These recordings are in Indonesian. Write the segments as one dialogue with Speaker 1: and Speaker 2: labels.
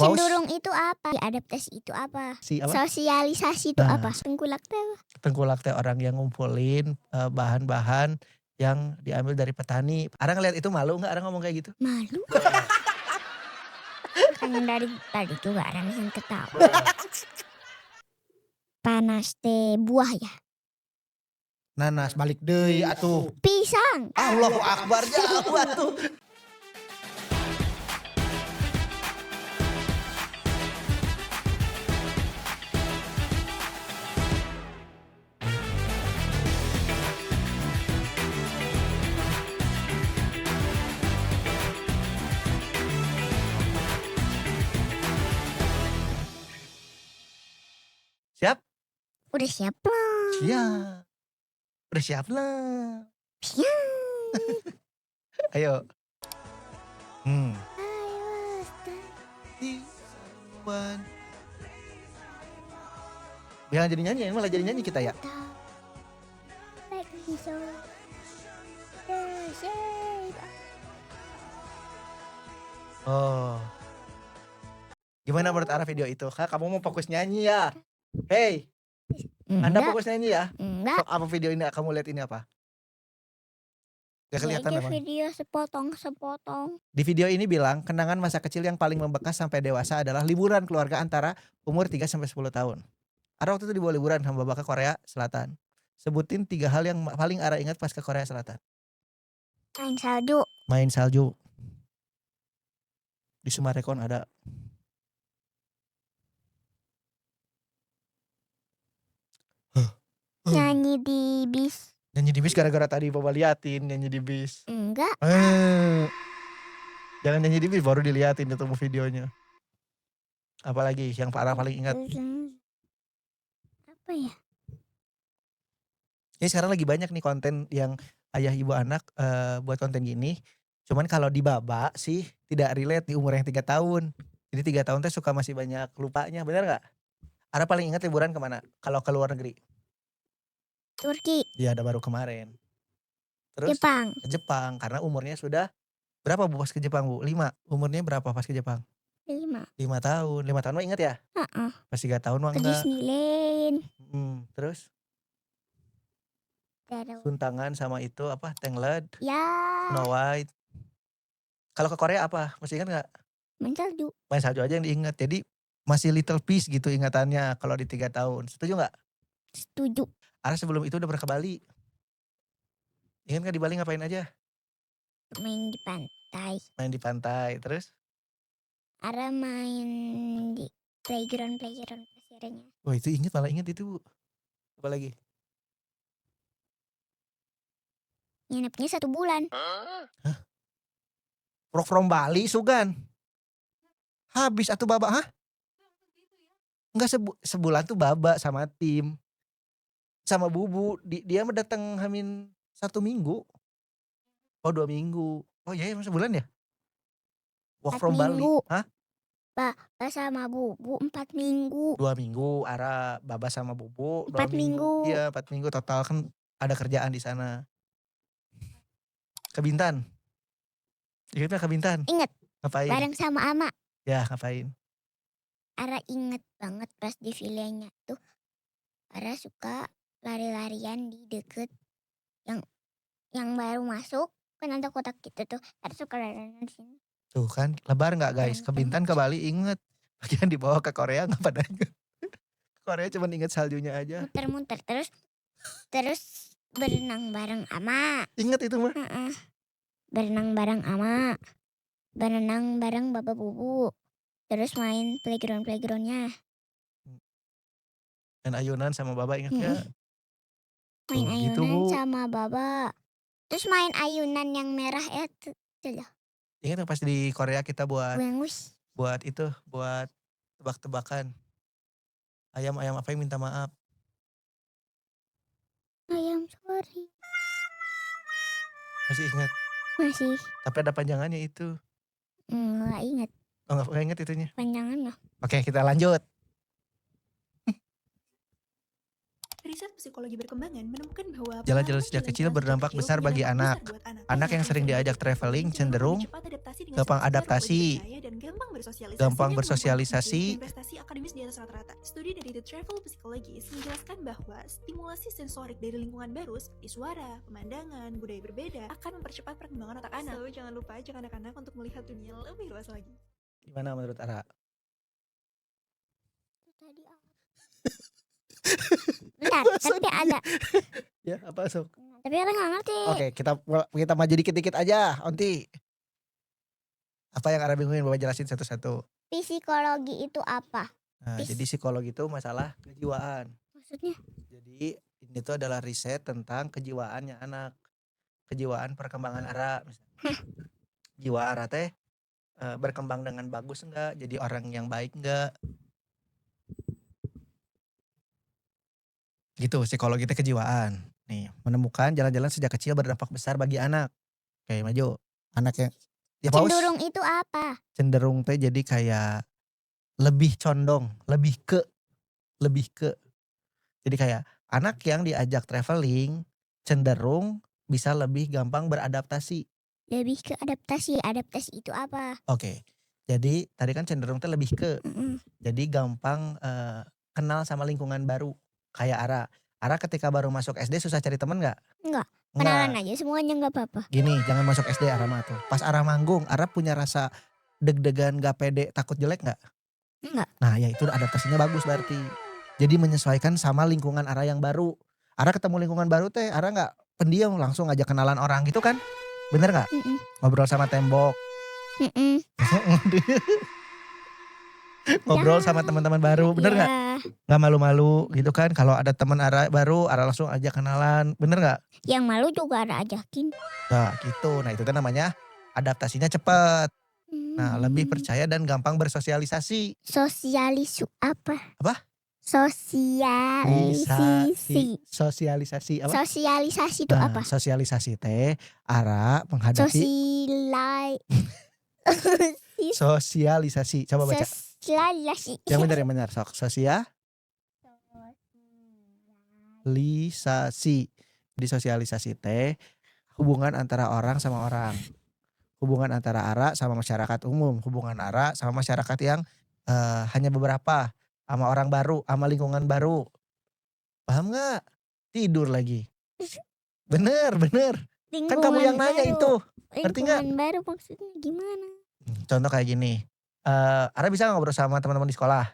Speaker 1: Paus.
Speaker 2: Cenderung itu apa? Adaptasi itu apa?
Speaker 1: Si apa?
Speaker 2: Sosialisasi itu
Speaker 1: Nah.
Speaker 2: apa? Tengkulak teh.
Speaker 1: Tengkulak teh orang yang ngumpulin bahan-bahan yang diambil dari petani. Ara ngeliat itu malu nggak? Ara ngomong kayak gitu?
Speaker 2: Malu. Makanya dari tadi juga ada yang ketawa. Panas teh buah ya.
Speaker 1: Nanas balik deui atuh.
Speaker 2: Pisang.
Speaker 1: Allahu Akbar jauh atuh. Siap?
Speaker 2: Udah siap lah.
Speaker 1: Iya. Udah siap lah.
Speaker 2: Siap.
Speaker 1: Ayo.
Speaker 2: Ayo,
Speaker 1: Jangan jadi nyanyi, malah jadi nyanyi kita ya. Oh. Gimana menurut Ara video itu? Kak, kamu mau fokus nyanyi ya? Hey, Anda fokus nyanyi ya?
Speaker 2: Enggak.
Speaker 1: Apa video ini kamu lihat ini apa? Gak kelihatan memang.
Speaker 2: Video sepotong.
Speaker 1: Di video ini bilang, kenangan masa kecil yang paling membekas sampai dewasa adalah liburan keluarga antara umur 3-10 tahun. Ara waktu itu dibawa liburan sama Bapak ke Korea Selatan. Sebutin 3 hal yang paling Ara ingat pas ke Korea Selatan.
Speaker 2: Main salju.
Speaker 1: Main salju. Di Sumarekon ada.
Speaker 2: Nyanyi di bis.
Speaker 1: Nyanyi di bis gara-gara tadi Bapak liatin nyanyi di bis.
Speaker 2: Enggak.
Speaker 1: Jangan nyanyi di bis baru diliatin ketemu videonya. Apalagi yang Ara paling ingat?
Speaker 2: Apa ya?
Speaker 1: Ya sekarang lagi banyak nih konten yang ayah ibu anak buat konten gini. Cuman kalau di Baba sih tidak relate di umur yang 3 tahun. Jadi 3 tahun teh suka masih banyak lupanya, benar gak? Ara paling ingat liburan kemana? Kalau ke luar negeri?
Speaker 2: Turki.
Speaker 1: Iya ada baru kemarin. Terus
Speaker 2: Jepang.
Speaker 1: ke Jepang karena umurnya sudah berapa Bu pas ke Jepang Bu? 5. Umurnya berapa pas ke Jepang?
Speaker 2: 5
Speaker 1: tahun. 5 tahun mah ingat ya? Pas 3 tahun mah
Speaker 2: Ke
Speaker 1: enggak.
Speaker 2: Disneyland.
Speaker 1: Terus?
Speaker 2: Terus.
Speaker 1: Suntangan sama itu apa? Tangled.
Speaker 2: Ya.
Speaker 1: Snow White. Kalau ke Korea apa? Masih ingat gak?
Speaker 2: Main salju.
Speaker 1: Main salju aja yang diingat. Jadi masih little piece gitu ingatannya kalau di 3 tahun. Setuju gak?
Speaker 2: Setuju.
Speaker 1: Ara sebelum itu udah pernah ke Bali. Ingat gak di Bali ngapain aja?
Speaker 2: Main di pantai.
Speaker 1: Main di pantai. Terus?
Speaker 2: Ara main di playground pasirnya.
Speaker 1: Oh itu inget, malah inget itu Bu. Apa lagi?
Speaker 2: Nginepnya 1 bulan.
Speaker 1: Hah? Rock from Bali Sugan. Habis atau Baba, hah? Enggak sebulan tuh Baba sama tim. Sama Bubu, dia mendatang Hamin 1 minggu. Oh 2 minggu. Oh iya emang sebulan ya? Walk
Speaker 2: 4
Speaker 1: from
Speaker 2: minggu.
Speaker 1: Bali. Hah?
Speaker 2: Baba sama Bubu 4 minggu.
Speaker 1: 2 minggu, Ara, Baba sama Bubu 2
Speaker 2: 4 minggu.
Speaker 1: Iya 4 minggu total kan ada kerjaan di sana. Ke Bintan. Ingat gak ke Bintan?
Speaker 2: Ingat.
Speaker 1: Ngapain?
Speaker 2: Bareng sama Ama.
Speaker 1: Ya ngapain?
Speaker 2: Ara inget banget pas di villanya tuh. Ara suka lari-larian di deket yang baru masuk. Kan ada kotak gitu tuh. Ara suka lari-larian di sini.
Speaker 1: Tuh kan lebar gak guys? Ke Bintan ke Bali inget. Bagian dibawa ke Korea gak pada inget. Korea cuma inget saljunya aja.
Speaker 2: Muter-muter terus berenang bareng Ama.
Speaker 1: Ingat itu mah?
Speaker 2: Berenang bareng Ama. Berenang bareng Baba Bubu. Terus main playgroundnya.
Speaker 1: Main ayunan sama Baba inget gak?
Speaker 2: Main
Speaker 1: Oh,
Speaker 2: ayunan
Speaker 1: gitu, Bu.
Speaker 2: sama Baba. Terus main ayunan yang merah itu loh.
Speaker 1: Ingat gak pas di Korea kita buat
Speaker 2: Wengus.
Speaker 1: buat tebak-tebakan. Ayam apa yang minta maaf?
Speaker 2: Ayam sorry.
Speaker 1: Masih ingat?
Speaker 2: Masih.
Speaker 1: Tapi ada panjangannya itu.
Speaker 2: Nggak ingat.
Speaker 1: Oh gak ingat itunya?
Speaker 2: Panjangan loh.
Speaker 1: Oke kita lanjut.
Speaker 3: Riset Psikologi Berkembangan menemukan bahwa
Speaker 1: Jalan-jalan
Speaker 3: pengalaman
Speaker 1: sejak
Speaker 3: jalan-jalan
Speaker 1: kecil
Speaker 3: sejak
Speaker 1: berdampak
Speaker 3: kecil
Speaker 1: besar
Speaker 3: punya
Speaker 1: bagi
Speaker 3: dampak
Speaker 1: anak.
Speaker 3: besar buat anak.
Speaker 1: Anak yang sering
Speaker 3: Selain
Speaker 1: diajak
Speaker 3: itu,
Speaker 1: traveling
Speaker 3: psikologi
Speaker 1: cenderung
Speaker 3: lebih cepat adaptasi dengan
Speaker 1: gampang
Speaker 3: situasi baru, lebih
Speaker 1: adaptasi,
Speaker 3: percaya dan gampang bersosialisasi
Speaker 1: gampang
Speaker 3: dan kemampuan uji
Speaker 1: bersosialisasi,
Speaker 3: dan prestasi akademis di atas rata-rata. Studi dari The Travel Psychologist menjelaskan bahwa stimulasi sensorik dari lingkungan baru seperti suara, pemandangan, budaya berbeda akan mempercepat perkembangan otak anak. So, jangan lupa ajak anak-anak untuk melihat dunia lebih luas lagi.
Speaker 1: Gimana menurut Ara?
Speaker 2: Itu tadi apa? Bentar, tapi ada.
Speaker 1: Ya apa sok?
Speaker 2: Tapi orang nggak ngerti.
Speaker 1: Oke, kita maju dikit-dikit aja, Onti. Apa yang Ara bingungin, Bapak jelasin satu-satu.
Speaker 2: Psikologi itu apa?
Speaker 1: Nah, jadi psikologi itu masalah kejiwaan.
Speaker 2: Maksudnya?
Speaker 1: Jadi ini tuh adalah riset tentang kejiwaannya anak, kejiwaan perkembangan Ara. Jiwa Ara teh berkembang dengan bagus enggak? Jadi orang yang baik enggak? Gitu, psikologi itu kejiwaan. Nih, menemukan jalan-jalan sejak kecil berdampak besar bagi anak. Oke, maju. Anak yang ya paus
Speaker 2: Cenderung itu apa?
Speaker 1: cenderung teh jadi kayak lebih condong, lebih ke. Jadi kayak anak yang diajak traveling cenderung bisa lebih gampang beradaptasi.
Speaker 2: Lebih ke adaptasi. Adaptasi itu apa?
Speaker 1: Oke. Jadi tadi kan cenderung teh lebih ke.
Speaker 2: Mm-mm.
Speaker 1: Jadi gampang kenal sama lingkungan baru. Kayak Ara. Ara ketika baru masuk SD susah cari temen gak?
Speaker 2: Enggak.
Speaker 1: Enggak.
Speaker 2: Kenalan aja semuanya nggak apa-apa.
Speaker 1: Gini, jangan masuk SD Ara mah tuh. Pas Ara manggung, Ara punya rasa deg-degan gak pede, takut jelek gak?
Speaker 2: Enggak.
Speaker 1: Nah ya itu adaptasinya bagus berarti. Jadi menyesuaikan sama lingkungan Ara yang baru. Ara ketemu lingkungan baru teh, Ara gak pendiam langsung ngajak kenalan orang gitu kan? Bener gak?
Speaker 2: Mm-mm.
Speaker 1: Ngobrol sama tembok.
Speaker 2: Mm-mm.
Speaker 1: Ngobrol
Speaker 2: Ya.
Speaker 1: sama teman-teman baru, bener gak?
Speaker 2: Ya.
Speaker 1: Gak malu-malu gitu kan? Kalau ada teman Ara baru, Ara langsung ajak kenalan, bener gak?
Speaker 2: Yang malu juga ada ajakin.
Speaker 1: Nah gitu, nah itu kan namanya adaptasinya cepat. Nah lebih percaya dan gampang bersosialisasi.
Speaker 2: Sosialisu apa?
Speaker 1: Apa?
Speaker 2: Sosialisasi.
Speaker 1: Sosialisasi apa?
Speaker 2: Sosialisasi itu
Speaker 1: Nah
Speaker 2: apa?
Speaker 1: sosialisasi teh Ara menghadapi sosialisasi. Coba baca.
Speaker 2: Sosialisasi.
Speaker 1: Yang benar sok. Sosialisasi. Di sosialisasi teh hubungan antara orang sama orang. Hubungan antara Ara sama masyarakat umum. Hubungan Ara sama masyarakat yang hanya beberapa. Sama orang baru, sama lingkungan baru. Paham gak? Tidur lagi. Bener. Kan kamu yang nanya itu. Ngerti gak?
Speaker 2: Lingkungan baru maksudnya gimana?
Speaker 1: Contoh kayak gini. Ara bisa ngobrol sama teman-teman di sekolah?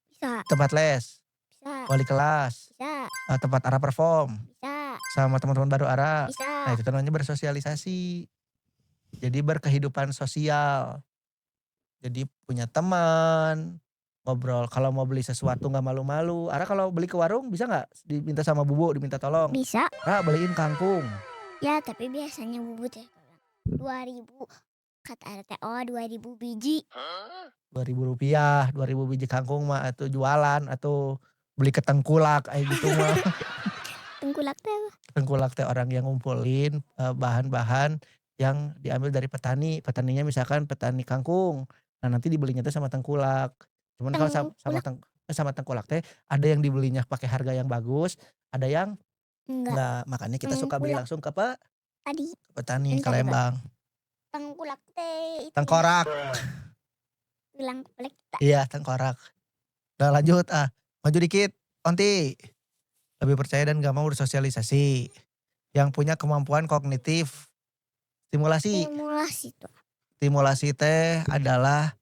Speaker 2: Bisa.
Speaker 1: Tempat les?
Speaker 2: Bisa.
Speaker 1: Wali kelas?
Speaker 2: Bisa.
Speaker 1: Tempat Ara perform?
Speaker 2: Bisa.
Speaker 1: Sama teman-teman baru Ara?
Speaker 2: Bisa.
Speaker 1: Nah itu namanya bersosialisasi. Jadi berkehidupan sosial. Jadi punya teman. Ngobrol, kalau mau beli sesuatu gak malu-malu. Ara kalau beli ke warung bisa gak diminta sama bubu, diminta tolong?
Speaker 2: Bisa.
Speaker 1: Ara beliin kangkung.
Speaker 2: Ya tapi biasanya bubu teh 2000. Kata ada teh 2000 biji.
Speaker 1: 2.000 rupiah, 2.000 biji kangkung mah atau jualan atau beli ke tengkulak kayak gitu mah.
Speaker 2: Tengkulak teh apa?
Speaker 1: Tengkulak teh orang yang ngumpulin bahan-bahan yang diambil dari petani. Petaninya misalkan petani kangkung. Nah nanti dibelinya teh sama tengkulak. Cuman kalau sama tengkulak teh ada yang dibelinya pakai harga yang bagus, ada yang enggak. Makanya kita suka beli langsung ke
Speaker 2: Tadi
Speaker 1: petani, ke
Speaker 2: bentar,
Speaker 1: Lembang.
Speaker 2: tengkulak teh itu
Speaker 1: Tengkorak.
Speaker 2: bilang kepala kita.
Speaker 1: Iya tengkorak. Udah lanjut maju dikit. Onti. Lebih percaya dan gampang bersosialisasi. Yang punya kemampuan kognitif. Stimulasi. Stimulasi teh adalah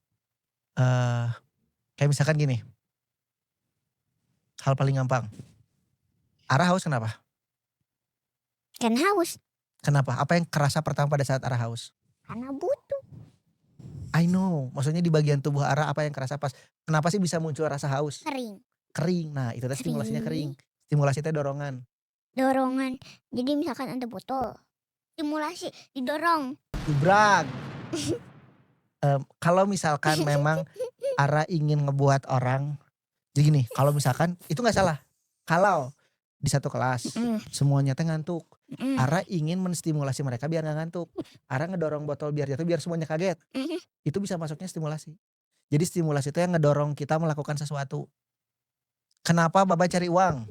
Speaker 1: kayak misalkan gini. Hal paling gampang. Ara haus kenapa?
Speaker 2: Kan haus.
Speaker 1: Kenapa? Apa yang kerasa pertama pada saat Ara haus?
Speaker 2: Karena butuh.
Speaker 1: I know. Maksudnya di bagian tubuh Ara apa yang kerasa pas? Kenapa sih bisa muncul rasa haus? Kering. Nah itu teh stimulasinya kering. Stimulasi teh dorongan.
Speaker 2: Jadi misalkan ada botol. Stimulasi didorong.
Speaker 1: Jubrak. Kalau misalkan memang Ara ingin ngebuat orang. Jadi gini, kalau misalkan itu gak salah. Kalau di satu kelas semuanya teh ngantuk. Ara ingin menstimulasi mereka biar gak ngantuk. Ara ngedorong botol biar jatuh biar semuanya kaget. Itu bisa masuknya stimulasi. Jadi stimulasi itu yang ngedorong kita melakukan sesuatu. Kenapa Baba cari uang?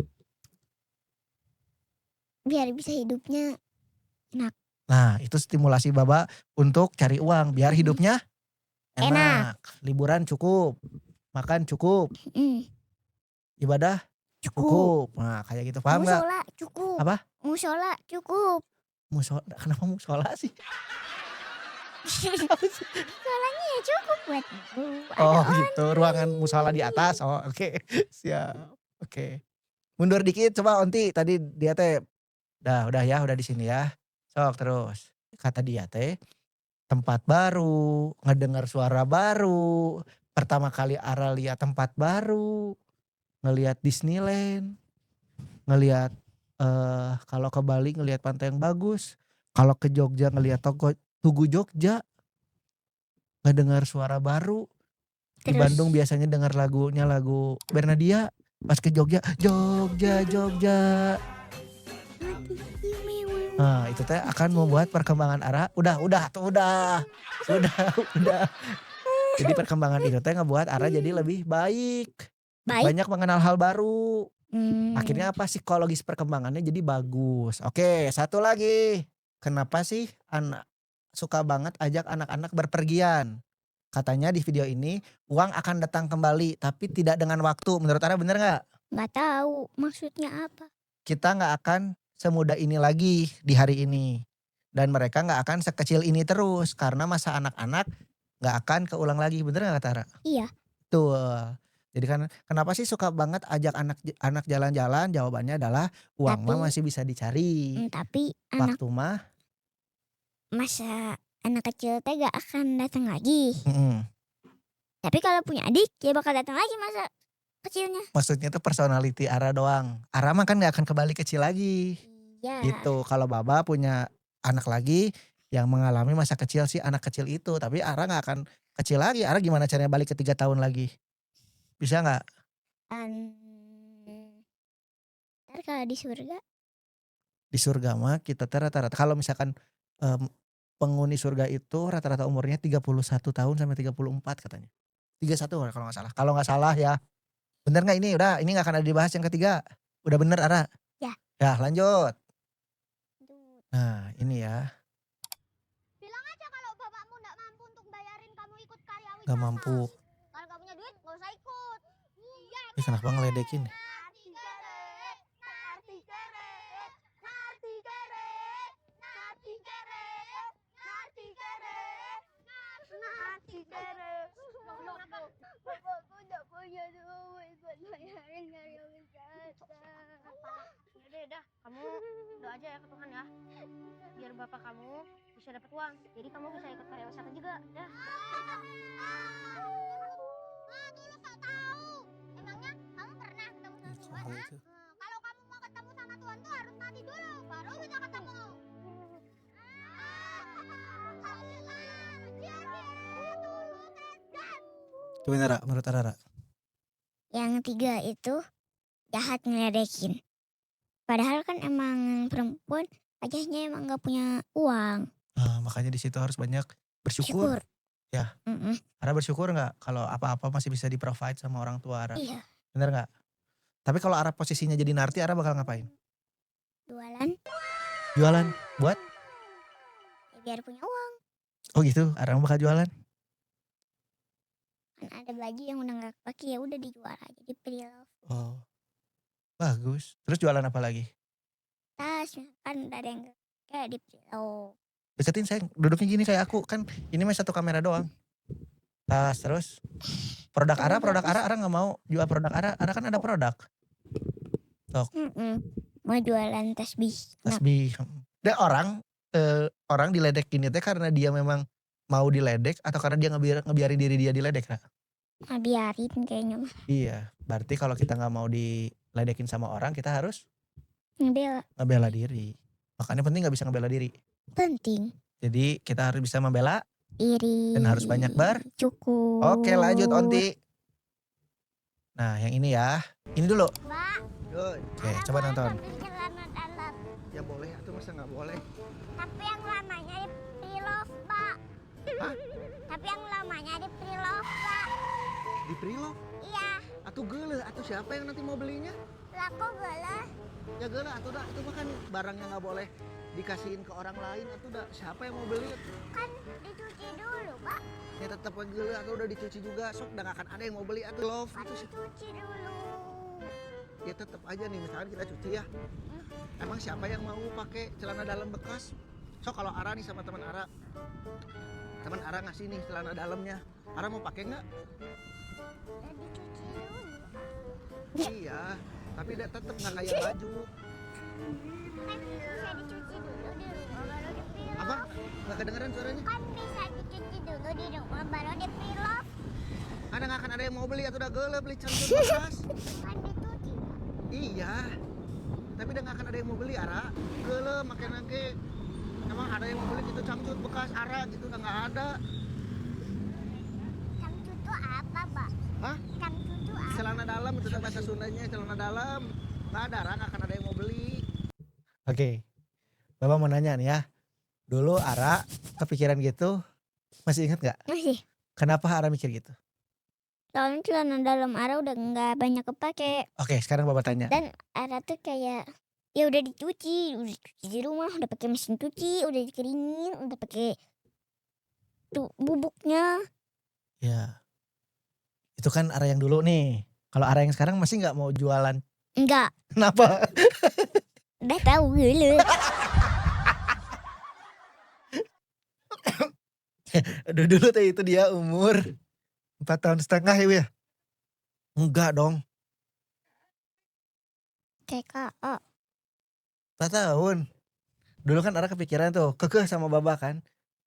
Speaker 2: biar bisa hidupnya enak.
Speaker 1: Nah, itu stimulasi Baba untuk cari uang biar hidupnya
Speaker 2: Enak.
Speaker 1: enak. Liburan cukup, makan cukup,
Speaker 2: Mm,
Speaker 1: ibadah
Speaker 2: cukup.
Speaker 1: cukup. Nah, kayak gitu paham nggak?
Speaker 2: Musola cukup.
Speaker 1: Apa?
Speaker 2: Musola cukup.
Speaker 1: Musola, kenapa musola sih?
Speaker 2: Musolanya ya cukup buat bu.
Speaker 1: Oh gitu, ruangan musola di atas. Oh oke, siap. Oke. Mundur dikit coba Onti, tadi dia teh udah ya, udah di sini ya. Sok terus. Kata dia teh tempat baru, ngedengar suara baru, pertama kali Ara lihat tempat baru, ngelihat Disneyland, ngelihat kalau ke Bali ngelihat pantai yang bagus, kalau ke Jogja ngelihat Tugu Jogja, ngedengar suara baru. Di
Speaker 2: Terus
Speaker 1: Bandung biasanya dengar lagunya lagu Bernadia, pas ke Jogja, Jogja, Jogja.
Speaker 2: hati istimewa.
Speaker 1: Nah, itu teh akan membuat perkembangan Ara udah. Jadi perkembangan itu teh ngebuat Ara jadi lebih baik.
Speaker 2: Baik.
Speaker 1: Banyak mengenal hal baru.
Speaker 2: Hmm,
Speaker 1: Akhirnya apa psikologis perkembangannya jadi bagus. Oke, satu lagi. Kenapa sih anak suka banget ajak anak-anak berpergian? Katanya di video ini uang akan datang kembali tapi tidak dengan waktu. Menurut Ara bener gak?
Speaker 2: nggak tahu maksudnya apa.
Speaker 1: Kita gak akan semudah ini lagi di hari ini. Dan mereka gak akan sekecil ini terus. Karena masa anak-anak gak akan keulang lagi. Bener gak kata Ara?
Speaker 2: Iya.
Speaker 1: Betul. Jadi kan kenapa sih suka banget ajak anak jalan-jalan? Jawabannya adalah uang mah
Speaker 2: Tapi-
Speaker 1: masih bisa dicari.
Speaker 2: Tapi anak
Speaker 1: Waktu mah
Speaker 2: masa anak kecil teh gak akan datang lagi.
Speaker 1: mm-mm.
Speaker 2: Tapi kalau punya adik ya bakal datang lagi masa kecilnya.
Speaker 1: Maksudnya tuh personality Ara doang. Ara mah kan gak akan kembali kecil lagi.
Speaker 2: Iya.
Speaker 1: Gitu. Kalau Baba punya anak lagi yang mengalami masa kecil sih anak kecil itu. Tapi Ara gak akan kecil lagi. Ara gimana caranya balik ke 3 tahun lagi? Bisa gak?
Speaker 2: Ntar kalau di surga
Speaker 1: Di surga mah kita teh rata-rata. Kalau misalkan penghuni surga itu rata-rata umurnya 31 tahun sampai 34 katanya. 31 kalau gak salah. Kalau gak salah ya. Bener gak ini? Udah ini gak akan ada dibahas yang ketiga. Udah bener Ara?
Speaker 2: Ya.
Speaker 1: Ya lanjut.
Speaker 2: tuh,
Speaker 1: Nah ini ya.
Speaker 2: bilang aja kalau bapakmu nggak mampu untuk bayarin kamu ikut karya wisata.
Speaker 1: Gak mampu.
Speaker 2: Kalau gak punya duit gak usah ikut. Iya.
Speaker 1: Ih kenapa ngeledekin?
Speaker 2: Bapakku gak punya duit buat bayarin karya wisata.
Speaker 4: Udah dah, kamu doa aja ya ke Tuhan ya. Biar bapak kamu bisa dapat uang. Jadi kamu bisa ikut karya wisata juga, ya.
Speaker 2: Dulu gak tahu. Emangnya kamu pernah ketemu sama Tuhan?
Speaker 1: Itu.
Speaker 2: Kalau kamu mau ketemu sama Tuhan tuh harus mati dulu, baru bisa ketemu.
Speaker 1: Itu bener Ra, menurut Ara?
Speaker 2: Yang tiga itu jahat ngeledekin. Padahal kan emang perempuan wajahnya emang gak punya uang.
Speaker 1: Nah, makanya di situ harus banyak bersyukur.
Speaker 2: Syukur.
Speaker 1: Ya.
Speaker 2: Mm-mm.
Speaker 1: Ara bersyukur nggak kalau apa-apa masih bisa di provide sama orang tua Ara?
Speaker 2: Iya.
Speaker 1: Bener nggak? Tapi kalau Ara posisinya jadi Narti, Ara bakal ngapain?
Speaker 2: Jualan
Speaker 1: Jualan buat?
Speaker 2: ya biar punya uang.
Speaker 1: Oh gitu, Ara bakal jualan.
Speaker 2: Kan ada baju yang udah gak kepake ya udah dijual aja di pre-love.
Speaker 1: Oh, bagus. Terus jualan apa lagi?
Speaker 2: Tas kan udah ada yang kayak di pre-love.
Speaker 1: Deketin sayang, duduknya gini kayak aku kan. Ini mah satu kamera doang. Tas terus. Produk Ara nggak mau jual produk Ara kan ada produk.
Speaker 2: Mau jualan tasbih.
Speaker 1: Tasbih. Dan orang diledekin itu karena dia memang mau diledek atau karena dia ngebiarin diri dia diledek, Ra?
Speaker 2: Nah, biarin kayaknya mah.
Speaker 1: Iya, berarti kalau kita nggak mau diledekin sama orang, kita harus
Speaker 2: Ngebela.
Speaker 1: diri. Makanya penting nggak bisa ngebela diri.
Speaker 2: Penting.
Speaker 1: Jadi kita harus bisa membela.
Speaker 2: Diri.
Speaker 1: Dan harus banyak
Speaker 2: cukup.
Speaker 1: Oke lanjut Onti. Nah yang ini ya. Ini dulu.
Speaker 2: Mbak.
Speaker 1: Oke coba nonton.
Speaker 2: Celana dalam.
Speaker 1: Ya boleh atau masa nggak boleh?
Speaker 2: Tapi yang lamanya di pre-love, Pak.
Speaker 1: Hah?
Speaker 2: Tapi yang lamanya di pre-love, Pak.
Speaker 1: Di pre-love
Speaker 2: Iya.
Speaker 1: atuh geuleuh, atuh siapa yang nanti mau belinya?
Speaker 2: Lah kok geuleuh?
Speaker 1: Ya geuleuh atuh dah, itu mah kan barang yang nggak boleh dikasihin ke orang lain atuh dah. Siapa yang mau beli?
Speaker 2: Kan dicuci dulu, Pak.
Speaker 1: Ya tetep geuleuh atuh udah dicuci juga, sok udah gak akan ada yang mau beli atuh love.
Speaker 2: Kan
Speaker 1: Itu sih.
Speaker 2: dicuci dulu.
Speaker 1: Ya tetep aja nih misalkan kita cuci ya. Emang siapa yang mau pakai celana dalam bekas? So kalau Ara nih sama teman Ara ngasih nih celana dalamnya, Ara mau pakai nggak?
Speaker 2: Ya dicuci dulu.
Speaker 1: Iya, tapi dia tetep nggak kayak baju.
Speaker 2: Kan bisa dicuci dulu di rumah baru di-preloved.
Speaker 1: Apa? Nggak kedengeran suaranya?
Speaker 2: Kan bisa dicuci dulu di rumah baru di-preloved.
Speaker 1: Ada nggak akan ada yang mau beli atau udah geuleuh beli cangcut bekas?
Speaker 2: Kan dicuci.
Speaker 1: Iya, tapi udah nggak akan ada yang mau beli Ara. Geuleuh makin nangke. Emang ada yang mau beli gitu cangcut bekas Ara gitu udah nggak ada.
Speaker 2: Cangcut itu apa, Pak?
Speaker 1: Hah?
Speaker 2: Cangcut itu apa?
Speaker 1: Celana dalam itu bahasa Sundanya celana dalam. Nggak ada Ara, nggak akan ada yang mau beli.
Speaker 5: Oke, Bapak mau nanya nih ya. Dulu Ara kepikiran gitu, masih ingat nggak?
Speaker 2: Masih.
Speaker 5: Kenapa Ara mikir gitu?
Speaker 2: Soalnya celana dalam Ara udah nggak banyak kepake.
Speaker 5: Oke, sekarang Bapak tanya.
Speaker 2: Dan Ara tuh kayak ya udah dicuci di rumah, udah pakai mesin cuci, udah dikeringin, udah pakai tuh bubuknya.
Speaker 5: Ya, itu kan Ara yang dulu nih. Kalau Ara yang sekarang masih nggak mau jualan?
Speaker 2: Enggak,
Speaker 5: Kenapa?
Speaker 2: udah tahu dulu.
Speaker 5: Dulu teh itu dia umur 4,5 tahun ya, Bu ya? Enggak dong,
Speaker 2: TKA.
Speaker 5: 4 tahun. Dulu kan Ara kepikiran tuh, kekeh sama Baba kan.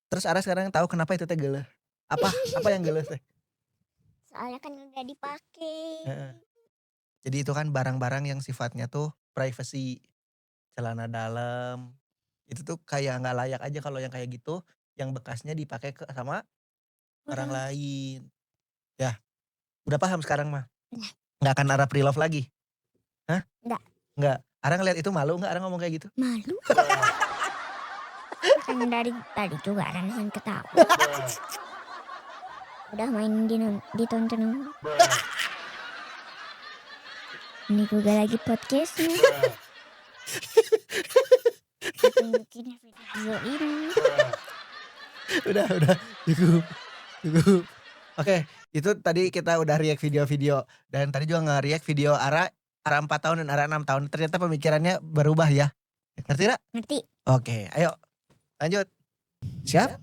Speaker 5: Terus Ara sekarang tahu kenapa itu teh geuleuh. Apa yang geuleuh teh?
Speaker 2: Soalnya kan udah dipakai.
Speaker 5: Heeh. Jadi itu kan barang-barang yang sifatnya tuh privacy. Celana dalam. Itu tuh kayak nggak layak aja kalau yang kayak gitu. Yang bekasnya dipakai sama orang lain. Ya, udah paham sekarang mah?
Speaker 2: Udah.
Speaker 5: Nggak akan Ara pre-love lagi? Hah?
Speaker 2: Nggak.
Speaker 5: Nggak. Ara ngeliat itu malu nggak Ara ngomong kayak gitu?
Speaker 2: Malu. Makanya dari tadi juga Ara nahan ketawa. Udah main ditonton. Ini juga lagi podcastnya. Tunjukin video ini.
Speaker 5: Udah, cukup. Oke, itu tadi kita udah react video-video. Dan tadi juga nge-react video Ara 4 tahun dan Ara 6 tahun. Ternyata pemikirannya berubah ya. Ngerti gak?
Speaker 2: Ngerti?
Speaker 5: Oke, ayo lanjut. Siap?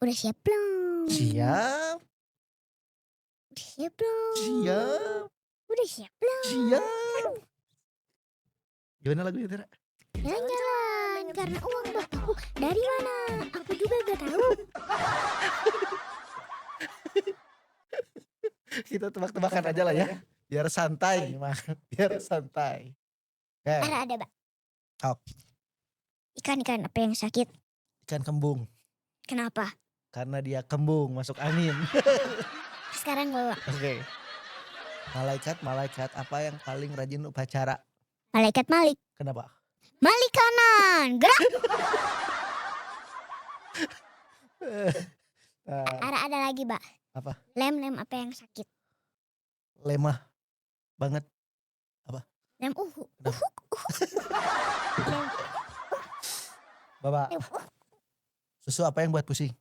Speaker 2: Udah siap belum?
Speaker 5: Siap.
Speaker 2: Udah siap belum?
Speaker 5: Siap.
Speaker 2: Udah siap belum?
Speaker 5: Siap. Gimana lagunya Tera?
Speaker 2: Jalan-jalan karena uang bapakku dari mana? Aku juga gak tahu.
Speaker 5: Kita tebak-tebakan aja lah ya. Biar santai. Biar santai. Oke.
Speaker 2: Ada, Mbak.
Speaker 5: Sok.
Speaker 2: Ikan apa yang sakit?
Speaker 5: Ikan kembung.
Speaker 2: Kenapa?
Speaker 5: Karena dia kembung masuk angin.
Speaker 2: Sekarang bawa
Speaker 5: Oke. Malaikat apa yang paling rajin upacara?
Speaker 2: malaikat Malik.
Speaker 5: Kenapa?
Speaker 2: Malik kanan, gerak. Ada lagi, Mbak.
Speaker 5: Apa?
Speaker 2: Lem apa yang sakit?
Speaker 5: Lemah banget.
Speaker 2: Lem
Speaker 5: Kenapa?
Speaker 2: Lem
Speaker 5: Bapak, susu apa yang buat pusing?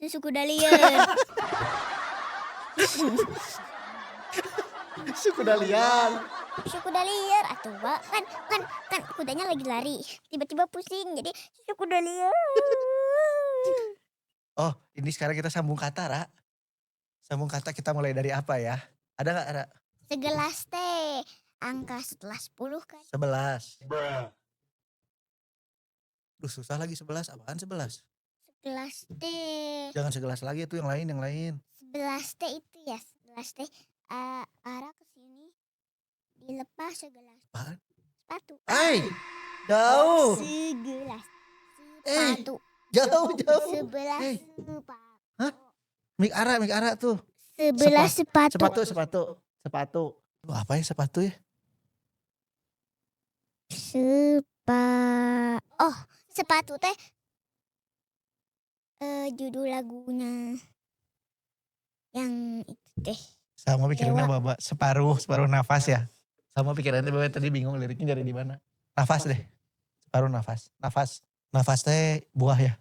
Speaker 2: susu kuda liar.
Speaker 5: Susu kuda liar.
Speaker 2: Susu kuda liar atuh, Mbak. Kan kudanya lagi lari. Tiba-tiba pusing jadi susu kuda liar.
Speaker 5: Oh, ini sekarang kita sambung kata, Ra. Sambung kata kita mulai dari apa ya? Ada gak, Ra?
Speaker 2: Segelas teh. Angka setelah 10 kan.
Speaker 5: 11. Duh, susah lagi 11. Apaan 11?
Speaker 2: Segelas teh.
Speaker 5: Jangan segelas lagi itu yang lain.
Speaker 2: 11 teh itu ya. 11 teh. Arah ke sini. Dilepas segelas
Speaker 5: Apaan?
Speaker 2: sepatu.
Speaker 5: Jauh.
Speaker 2: Segelas
Speaker 5: Eh,
Speaker 2: sepatu.
Speaker 5: Jauh.
Speaker 2: Sebelas
Speaker 5: Eh.
Speaker 2: sepatu.
Speaker 5: Hah? Mik Ara tuh.
Speaker 2: Sebelas sepatu.
Speaker 5: Sepatu. Lu apa ya sepatu ya?
Speaker 2: Sepatu teh judul lagunya yang itu teh
Speaker 5: Sama pikirannya
Speaker 2: Dewa.
Speaker 5: Baba separuh nafas ya. Sama pikirannya Baba tadi bingung liriknya dari di mana. Nafas deh. Separuh nafas. Nafas teh buah ya.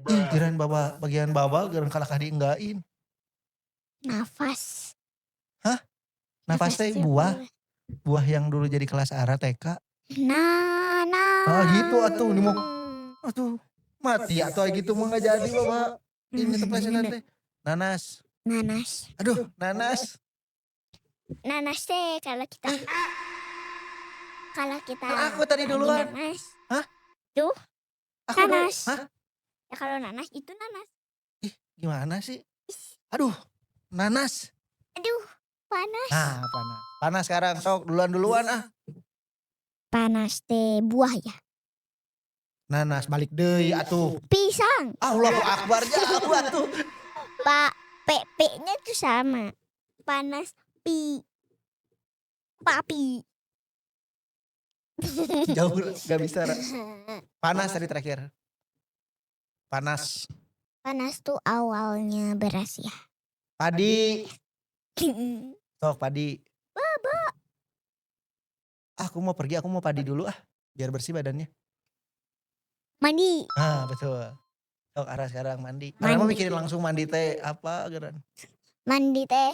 Speaker 5: Ih, kirain Baba bagian Baba geran kalah dienggain.
Speaker 2: Nafas.
Speaker 5: Nafas teh buah. Buah yang dulu jadi kelas ARA TK.
Speaker 2: Nanas.
Speaker 5: Ah gitu atuh nih mau. Aduh, mati atau gitu mah gak jadi Baba. Ini tuh plesetan teh. Nanas.
Speaker 2: Nanas.
Speaker 5: Aduh, nanas.
Speaker 2: Nanas teh kalau kita
Speaker 5: Kan aku tadi
Speaker 2: lagi
Speaker 5: duluan.
Speaker 2: nanas.
Speaker 5: Hah?
Speaker 2: Tuh,
Speaker 5: Aku dulu.
Speaker 2: nanas.
Speaker 5: Hah?
Speaker 2: Ya kalau nanas itu nanas.
Speaker 5: Gimana sih? Aduh, nanas.
Speaker 2: Aduh, panas.
Speaker 5: Nah, panas. Panas sekarang. Sok duluan ah.
Speaker 2: Panas teh buah ya.
Speaker 5: Nanas balik deui atuh.
Speaker 2: Pisang.
Speaker 5: Allahu Akbar jauh atuh.
Speaker 2: Pak, PP-nya tuh sama. Panas papi.
Speaker 5: Jauh gak bisa. Ra. Panas tadi terakhir. Panas.
Speaker 2: Panas tuh awalnya beras ya.
Speaker 5: Padi. Sok padi. Aku mau pergi, aku mau padi dulu ah. Biar bersih badannya.
Speaker 2: Mandi.
Speaker 5: Ah betul. Sok arah sekarang mandi. Karena mau
Speaker 2: Mandi.
Speaker 5: mikirin langsung mandi teh apa geran.
Speaker 2: Mandi teh.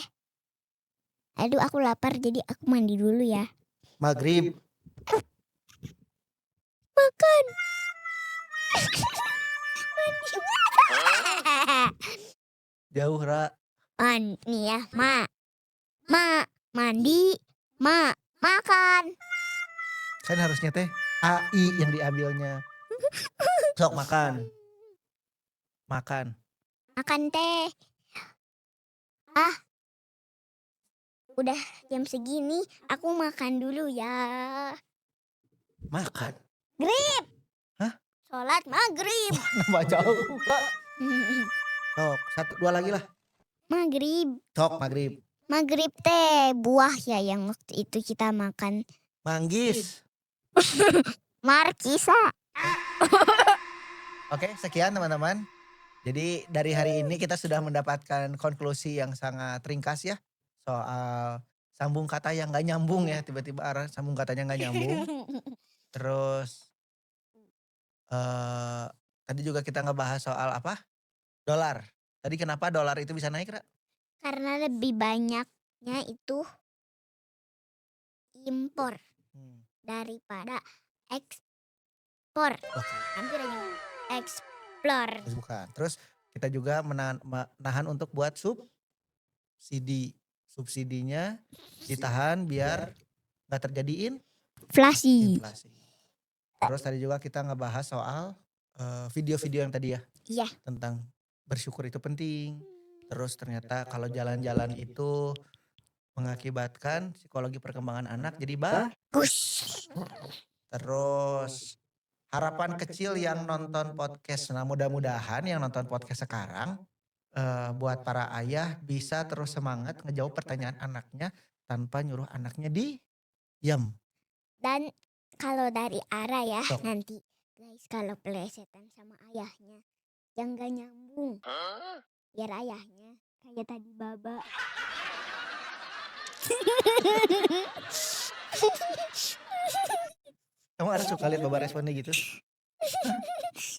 Speaker 2: Aduh aku lapar jadi aku mandi dulu ya.
Speaker 5: Maghrib.
Speaker 2: Makan.
Speaker 5: Jauh Ra.
Speaker 2: Nih ya, mandi, makan.
Speaker 5: Kan harusnya teh AI yang diambilnya. Sok makan.
Speaker 2: Makan teh. Udah jam segini, aku makan dulu ya.
Speaker 5: Makan.
Speaker 2: Sholat maghrib.
Speaker 5: Nambah jauh. Sok, dua lagi lah.
Speaker 2: Maghrib.
Speaker 5: Sok maghrib.
Speaker 2: Maghrib teh buah ya yang waktu itu kita makan.
Speaker 5: Manggis.
Speaker 2: Markisa.
Speaker 5: Oke, sekian teman-teman. Jadi dari hari ini kita sudah mendapatkan konklusi yang sangat ringkas ya. Soal sambung kata yang gak nyambung ya. Tiba-tiba arah sambung katanya gak nyambung. Terus tadi juga kita ngebahas soal apa? Dolar. Tadi kenapa dolar itu bisa naik, Ra?
Speaker 2: Karena lebih banyaknya itu impor daripada ekspor.
Speaker 5: Oke.
Speaker 2: Hampir aja eksplor.
Speaker 5: Terus bukan. Terus kita juga menahan untuk buat subsidi. Subsidinya ditahan biar gak terjadi
Speaker 2: Inflasi.
Speaker 5: inflasi. Terus tadi juga kita ngebahas soal video-video yang tadi ya.
Speaker 2: Iya.
Speaker 5: Tentang bersyukur itu penting. Terus ternyata kalau jalan-jalan itu mengakibatkan psikologi perkembangan anak jadi
Speaker 2: Push.
Speaker 5: Terus harapan kecil yang nonton podcast. Nah mudah-mudahan yang nonton podcast sekarang buat para ayah bisa terus semangat ngejawab pertanyaan anaknya tanpa nyuruh anaknya diam.
Speaker 2: Dan kalau dari Ara ya
Speaker 5: Sok.
Speaker 2: nanti guys kalau pelesetan sama ayahnya yang gak nyambung. Biar ayahnya kayak tadi Baba.
Speaker 5: Kamu harus suka lihat Baba responnya gitu.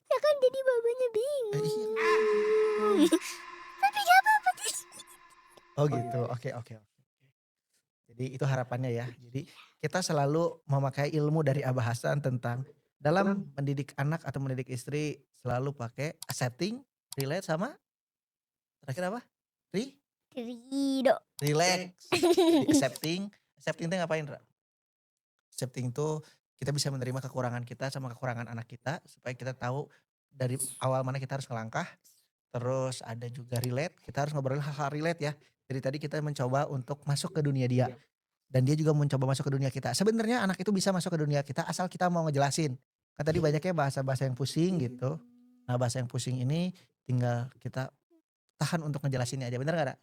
Speaker 2: Ya kan jadi babanya bingung.
Speaker 5: Iya.
Speaker 2: Tapi gak apa-apa.
Speaker 5: Oh gitu, oke. Jadi itu harapannya ya. Jadi kita selalu memakai ilmu dari Abah Hasan tentang dalam mendidik anak atau mendidik istri selalu pakai accepting, relate sama terakhir apa?
Speaker 2: Rido.
Speaker 5: Relax. Accepting itu ngapain, Ra? Accepting itu kita bisa menerima kekurangan kita sama kekurangan anak kita supaya kita tahu dari awal mana kita harus ngelangkah. Terus ada juga relate, kita harus ngobrol hal-hal relate ya. Jadi tadi kita mencoba untuk masuk ke dunia dia. Dan dia juga mencoba masuk ke dunia kita. Sebenarnya anak itu bisa masuk ke dunia kita asal kita mau ngejelasin. Kan tadi banyaknya bahasa-bahasa yang pusing gitu. Nah bahasa yang pusing ini tinggal kita tahan untuk ngejelasinnya aja. Bener gak, Ra?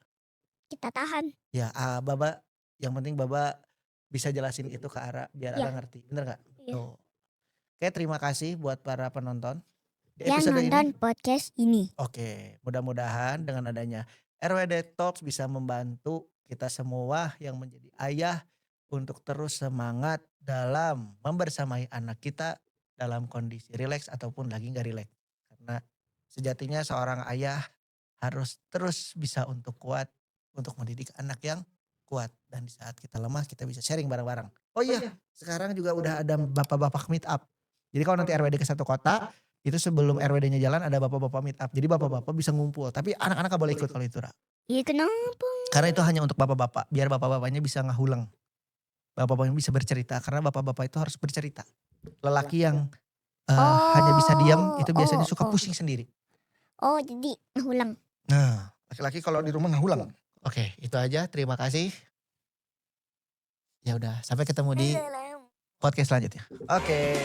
Speaker 2: Kita tahan.
Speaker 5: Ya Baba, yang penting Baba bisa jelasin itu ke Ara biar
Speaker 2: Ya.
Speaker 5: Ara ngerti. Bener gak?
Speaker 2: Iya.
Speaker 5: Tuh. Oke, terima kasih buat para penonton. Di
Speaker 2: Yang
Speaker 5: episode
Speaker 2: nonton
Speaker 5: ini.
Speaker 2: podcast ini.
Speaker 5: Oke, mudah-mudahan dengan adanya
Speaker 1: RWD Talks bisa membantu kita semua yang menjadi ayah untuk terus semangat dalam membersamai anak kita dalam kondisi rileks ataupun lagi nggak rileks. Karena sejatinya seorang ayah harus terus bisa untuk kuat untuk mendidik anak yang kuat, dan di saat kita lemah kita bisa sharing bareng-bareng. Oh iya, sekarang juga udah ada bapak-bapak meet up. Jadi kalau nanti RWD ke satu kota, itu sebelum RWD-nya jalan ada bapak-bapak meet up. Jadi bapak-bapak bisa ngumpul, tapi anak-anak gak boleh ikut kalau itu, Ra.
Speaker 2: Iya kenapa?
Speaker 1: Karena itu hanya untuk bapak-bapak, biar bapak-bapaknya bisa ngahuleng. Bapak-bapaknya bisa bercerita, karena bapak-bapak itu harus bercerita. Lelaki yang hanya bisa diam itu biasanya suka pusing sendiri.
Speaker 2: Oh jadi ulang.
Speaker 1: Nah, laki-laki kalau di rumah ngahulang. Oke, itu aja. Terima kasih. Ya udah, sampai ketemu di podcast selanjutnya. Oke.